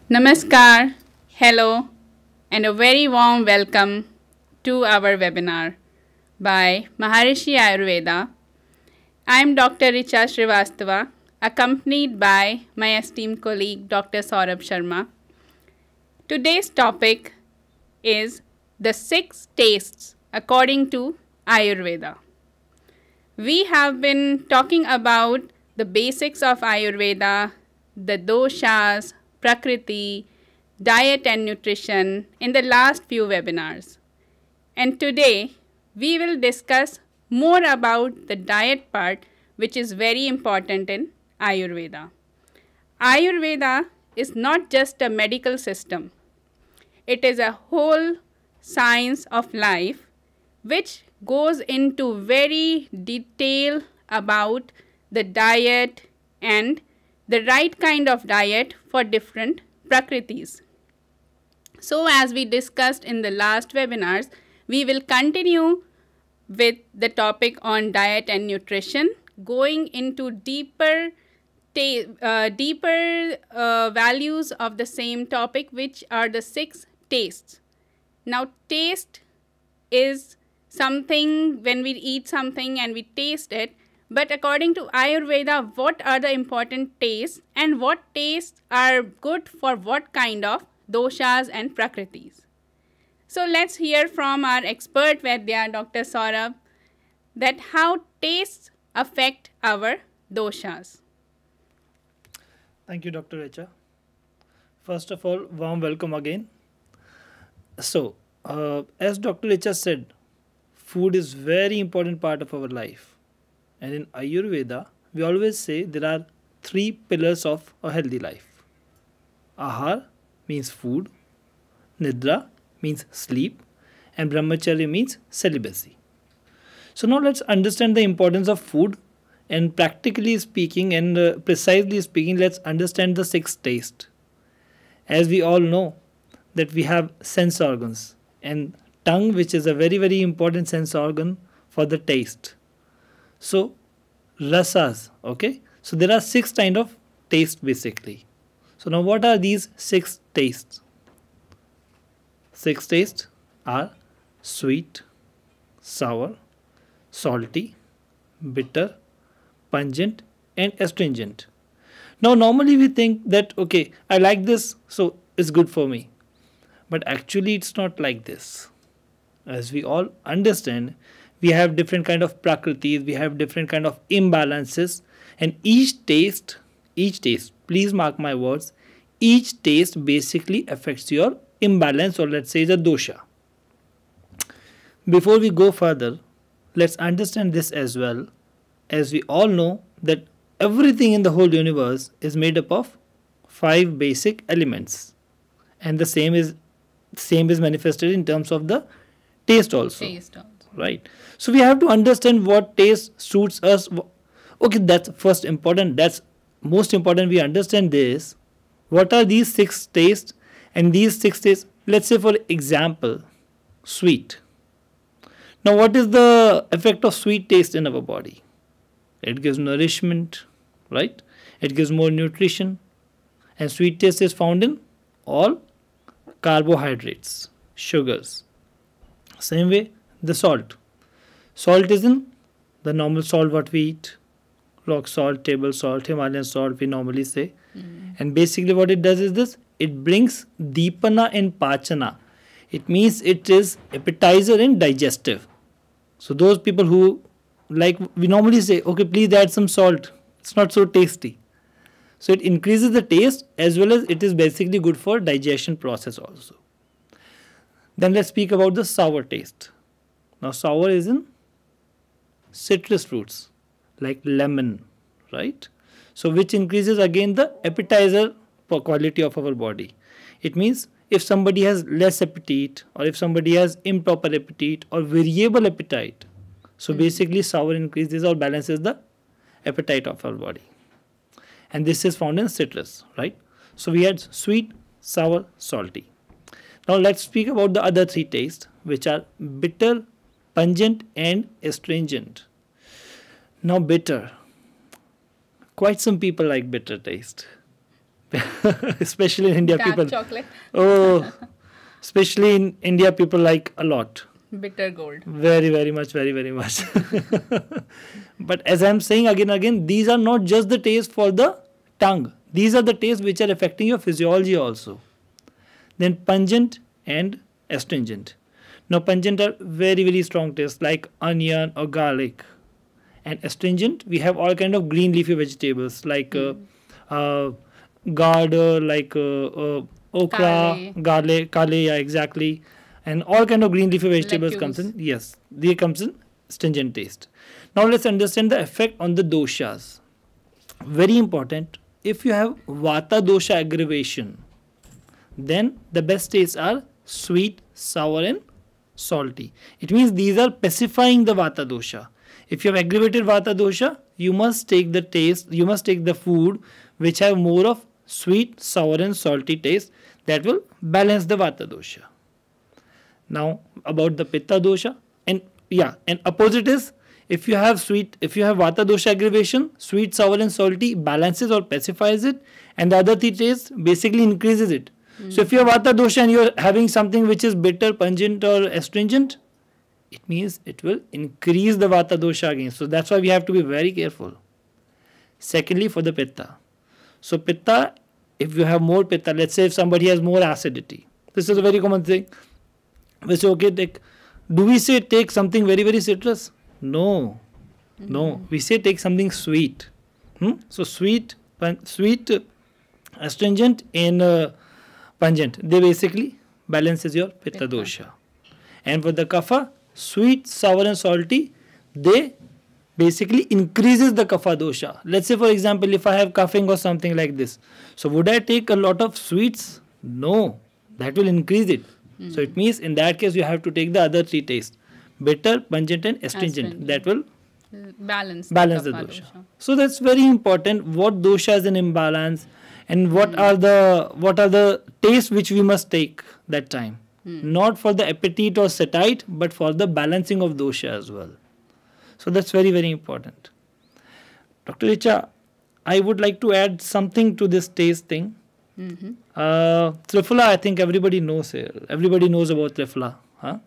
Namaskar, hello, and a very warm welcome to our webinar by Maharishi Ayurveda. I am Dr. Richa Shrivastava, accompanied by my esteemed colleague Dr. Saurabh Sharma. Today's topic is the six tastes according to Ayurveda. We have been talking about the basics of Ayurveda, the doshas, prakriti, diet and nutrition in the last few webinars. And today we will discuss more about the diet part, which is very important in Ayurveda. Ayurveda is not just a medical system. It is a whole science of life which goes into very detail about the diet and the right kind of diet for different prakritis. So as we discussed in the last webinars, we will continue with the topic on diet and nutrition, going into deeper values of the same topic, which are the six tastes. Now, taste is something when we eat something and we taste it. But according to Ayurveda, what are the important tastes and what tastes are good for what kind of doshas and prakritis? So let's hear from our expert Vaidya, Dr. Saurabh, that how tastes affect our doshas. Thank you, Dr. Richa. First of all, warm welcome again. So, as Dr. Richa said, food is very important part of our life. And in Ayurveda, we always say there are three pillars of a healthy life. Ahar means food, Nidra means sleep, and Brahmacharya means celibacy. So now let's understand the importance of food, and practically speaking and precisely speaking, let's understand the six tastes. As we all know that we have sense organs, and tongue, which is a very important sense organ for the taste. So, rasas, okay? So, there are six kind of taste basically. So, now what are these six tastes? Six tastes are sweet, sour, salty, bitter, pungent and astringent. Now, normally we think that, okay, I like this, so it's good for me. But actually, it's not like this. As we all understand, we have different kind of prakritis, we have different kind of imbalances, and each taste, please mark my words, each taste basically affects your imbalance, or let's say the dosha. Before we go further, let's understand this as well, as we all know that everything in the whole universe is made up of five basic elements, and the same is manifested in terms of the taste also. Right. So we have to understand what taste suits us. Okay, that's first important. That's most important. We understand this. What are these six tastes? And these six tastes, let's say for example, sweet. Now what is the effect of sweet taste in our body? It gives nourishment, right? It gives more nutrition. And sweet taste is found in all carbohydrates, sugars. Same way, the salt. Salt is in the normal salt what we eat. Rock salt, table salt, Himalayan salt we normally say. And basically what it does is this. It brings deepana and pachana. It means it is appetizer and digestive. So those people who like, we normally say, okay, please add some salt. It's not so tasty. So it increases the taste as well as it is basically good for digestion process also. Then let's speak about the sour taste. Now sour is in citrus fruits like lemon, right? So which increases again the appetizer quality of our body. It means if somebody has less appetite or if somebody has improper appetite or variable appetite, so basically sour increases or balances the appetite of our body. And this is found in citrus, right? So we had sweet, sour, salty. Now let's speak about the other three tastes, which are bitter, pungent and astringent. Now bitter. Quite some people like bitter taste. Especially in India, Dark people. chocolate. Oh, especially in India, people like a lot. Bitter gold. Very, very much, very, very much. But as I'm saying again, these are not just the taste for the tongue. These are the tastes which are affecting your physiology also. Then pungent and astringent. Now pungent are very, very strong tastes like onion or garlic. And astringent, we have all kind of green leafy vegetables like gourd, like okra, garlic, kale, yeah, exactly. And all kind of green leafy vegetables comes in. Yes, they comes in stringent taste. Now let's understand the effect on the doshas. Very important. If you have vata dosha aggravation, then the best tastes are sweet, sour and salty. It means these are pacifying the vata dosha. If you have aggravated vata dosha, you must take the taste, you must take the food which have more of sweet, sour and salty taste that will balance the vata dosha. Now about the pitta dosha, and opposite is if you have vata dosha aggravation, sweet, sour and salty balances or pacifies it, and the other three tastes basically increases it. So if you have vata dosha and you are having something which is bitter, pungent or astringent, it means it will increase the vata dosha again. So that's why we have to be very careful. Secondly, for the pitta. So pitta, if you have more pitta, let's say if somebody has more acidity, this is a very common thing. We say, okay, do we say take something very, very citrus? No. No. We say take something sweet. So sweet, astringent and pungent. They basically balances your pitta dosha. And for the kapha, sweet, sour and salty, they basically increases the kapha dosha. Let's say for example, if I have coughing or something like this, so would I take a lot of sweets? No, that will increase it. So it means in that case you have to take the other three tastes, bitter, pungent and astringent. That will balance the dosha. So that's very important. What dosha is in imbalance and what are the tastes which we must take that time. Not for the appetite or satiety, but for the balancing of dosha as well. So that's very, very important. Dr. Richa, I would like to add something to this taste thing. Triphala, I think everybody knows here. Everybody knows about triphala. Huh?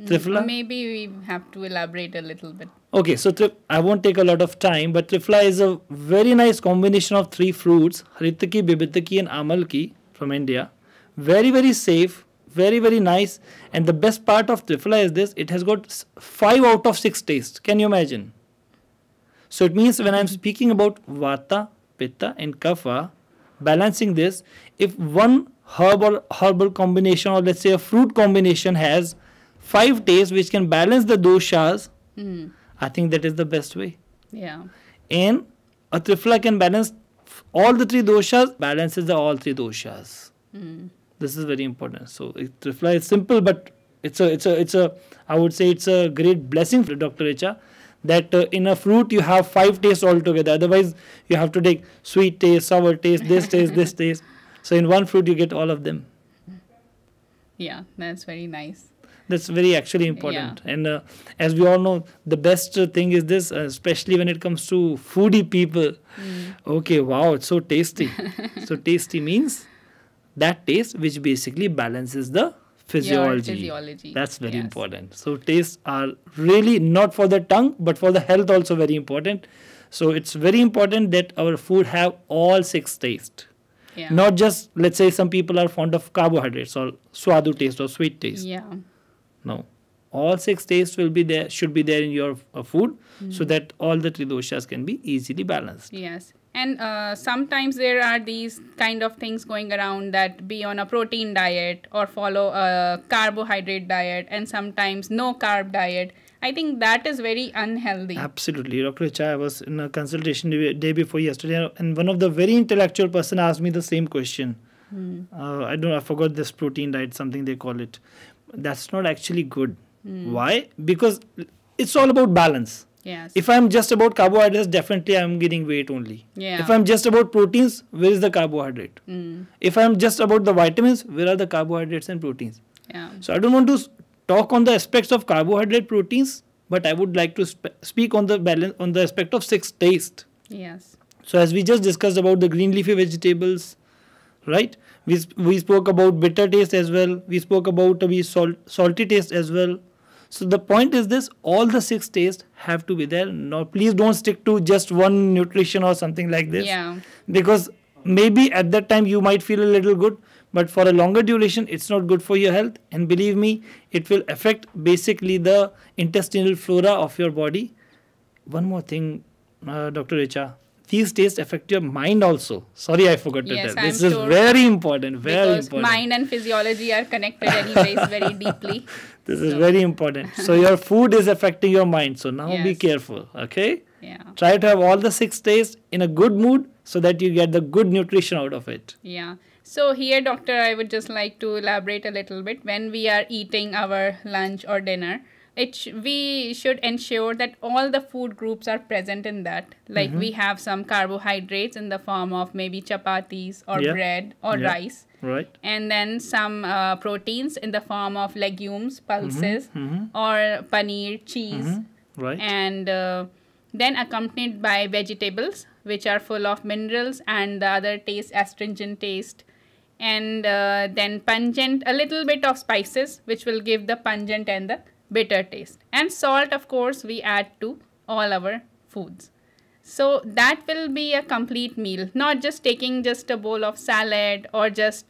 Triphala? Maybe we have to elaborate a little bit. Okay, so I won't take a lot of time, but triphala is a very nice combination of three fruits, Haritaki, Bibitaki and Amalki from India. Very, very safe. Very, very nice. And the best part of triphala is this, it has got 5 out of 6 tastes. Can you imagine? So it means when I'm speaking about vata, pitta and kapha, balancing this, if one herb or herbal combination or let's say a fruit combination has 5 tastes which can balance the doshas, I think that is the best way. Yeah. And a triphala can balance all the 3 doshas, balances the all 3 doshas. This is very important. So triphala is simple, but it's a I would say it's a great blessing for Dr. Richa that in a fruit you have 5 tastes altogether. Otherwise you have to take sweet taste, sour taste, this taste, this taste. So in one fruit you get all of them. Yeah, that's very nice. That's very actually important. Yeah. And as we all know, the best thing is this, especially when it comes to foodie people. Okay, wow, it's so tasty. So tasty means that taste which basically balances the physiology. That's very important. So tastes are really not for the tongue, but for the health also very important. So it's very important that our food have all 6 tastes. Yeah. Not just, let's say some people are fond of carbohydrates or swadu taste or sweet taste. Yeah. No. All 6 tastes will be there, should be there in your food so that all the 3 doshas can be easily balanced. Yes. And sometimes there are these kind of things going around that be on a protein diet or follow a carbohydrate diet and sometimes no carb diet. I think that is very unhealthy. Absolutely. Dr. Richa, I was in a consultation day before yesterday and one of the very intellectual person asked me the same question. I forgot this protein diet, something they call it. That's not actually good. Why? Because it's all about balance. Yes. If I'm just about carbohydrates, definitely I'm gaining weight only. Yeah. If I'm just about proteins, where is the carbohydrate? If I'm just about the vitamins, where are the carbohydrates and proteins? Yeah. So I don't want to talk on the aspects of carbohydrate proteins, but I would like to speak on the balance on the aspect of 6 taste. Yes. So as we just discussed about the green leafy vegetables, right? We spoke about bitter taste as well. We spoke about salty taste as well. So the point is this: all the six tastes have to be there. Now, please don't stick to just one nutrition or something like this, Yeah. because maybe at that time you might feel a little good, but for a longer duration, it's not good for your health. And believe me, it will affect basically the intestinal flora of your body. One more thing, Dr. Richa. These tastes affect your mind also. Sorry, I forgot to Yes, tell. I'm This is sure. very important. Very Because important. mind and physiology are connected anyways very deeply. This is very important. So your food is affecting your mind. So now be Yes. careful. Okay. Yeah. Try to have all the six tastes in a good mood so that you get the good nutrition out of it. Yeah. So here, doctor, I would just like to elaborate a little bit. When we are eating our lunch or dinner, we should ensure that all the food groups are present in that. Like we have some carbohydrates in the form of maybe chapatis or bread or rice. Right. And then some proteins in the form of legumes, pulses, or paneer, cheese. Right. And then accompanied by vegetables, which are full of minerals and the other taste, astringent taste. And then pungent, a little bit of spices, which will give the pungent and the bitter taste. And salt, of course, we add to all our foods. So that will be a complete meal, not just taking just a bowl of salad or just,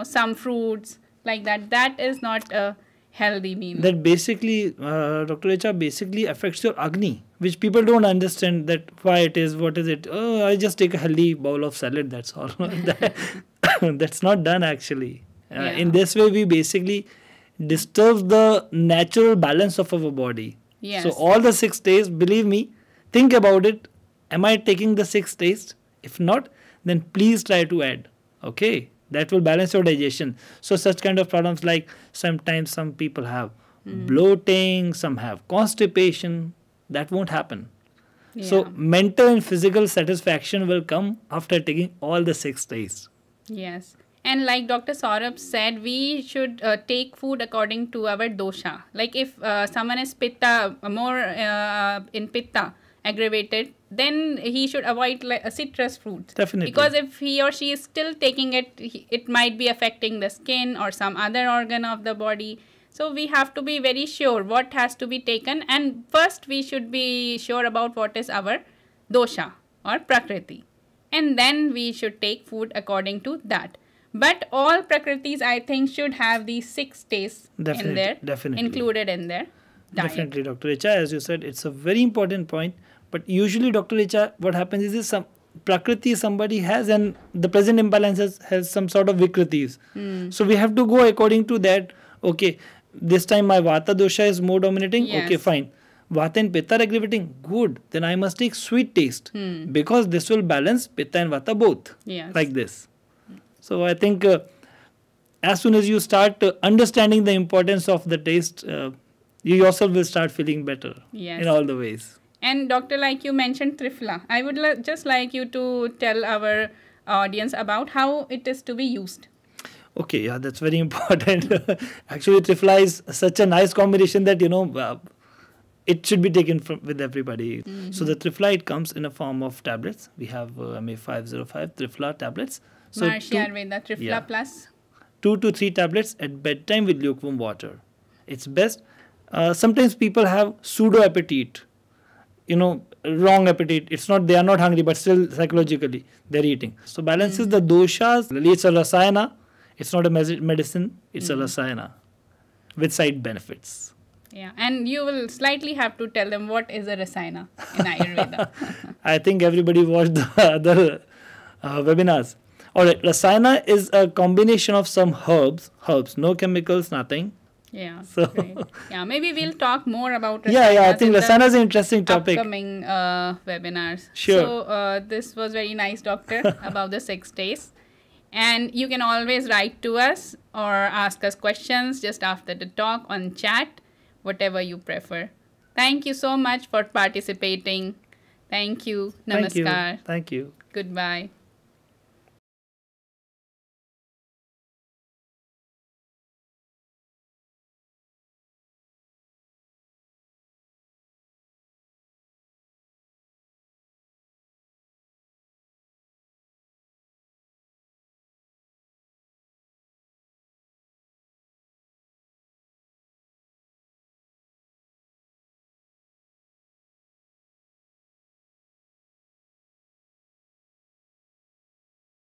some fruits like that. That is not a healthy meal. That basically, Dr. Richa, basically affects your Agni, which people don't understand that why it is, what is it. Oh, I just take a healthy bowl of salad, that's all. That's not done actually. In this way, we basically disturb the natural balance of our body. Yes. So all the six tastes, believe me, think about it. Am I taking the six tastes? If not, then please try to add. Okay, that will balance your digestion. So such kind of problems like sometimes some people have bloating, some have constipation. That won't happen. Yeah. So mental and physical satisfaction will come after taking all the six tastes. Yes. And like Dr. Saurabh said, we should take food according to our dosha. Like if someone is pitta, more in pitta, aggravated, then he should avoid citrus fruits. Definitely. Because if he or she is still taking it, it might be affecting the skin or some other organ of the body. So we have to be very sure what has to be taken. And first we should be sure about what is our dosha or prakriti. And then we should take food according to that. But all prakritis, I think, should have these six tastes in there, included in their diet. Definitely, Dr. Richa. As you said, it's a very important point. But usually, Dr. Richa, what happens is this, some prakriti somebody has and the present imbalance has some sort of vikritis. So we have to go according to that. Okay, this time my vata dosha is more dominating. Yes. Okay, fine. Vata and pitta are aggravating. Good. Then I must take sweet taste because this will balance pitta and vata both. Yes. Like this. So I think as soon as you start understanding the importance of the taste, you yourself will start feeling better in all the ways. And doctor, like you mentioned trifla, I would just like you to tell our audience about how it is to be used. Okay, yeah, that's very important. Actually, trifla is such a nice combination that, it should be taken with everybody. So the trifla, it comes in a form of tablets. We have MA505 trifla tablets. So Ayurveda trifla plus 2 to 3 tablets at bedtime with lukewarm water. It's best. Sometimes people have pseudo appetite, wrong appetite. It's not, they are not hungry, but still psychologically they're eating. So balances the doshas. It's a rasayana. It's not a medicine. It's a rasayana with side benefits. Yeah, and you will slightly have to tell them what is a rasayana in Ayurveda. I think everybody watched the other webinars. Alright, rasayana is a combination of some herbs, no chemicals, nothing. Yeah, so great. Yeah, maybe we'll talk more about rasayanas. Yeah, I think rasayana is an interesting topic. Upcoming webinars. Sure. So this was very nice, doctor, about the 6 days. And you can always write to us or ask us questions just after the talk on chat, whatever you prefer. Thank you so much for participating. Thank you. Namaskar. Thank you. Goodbye.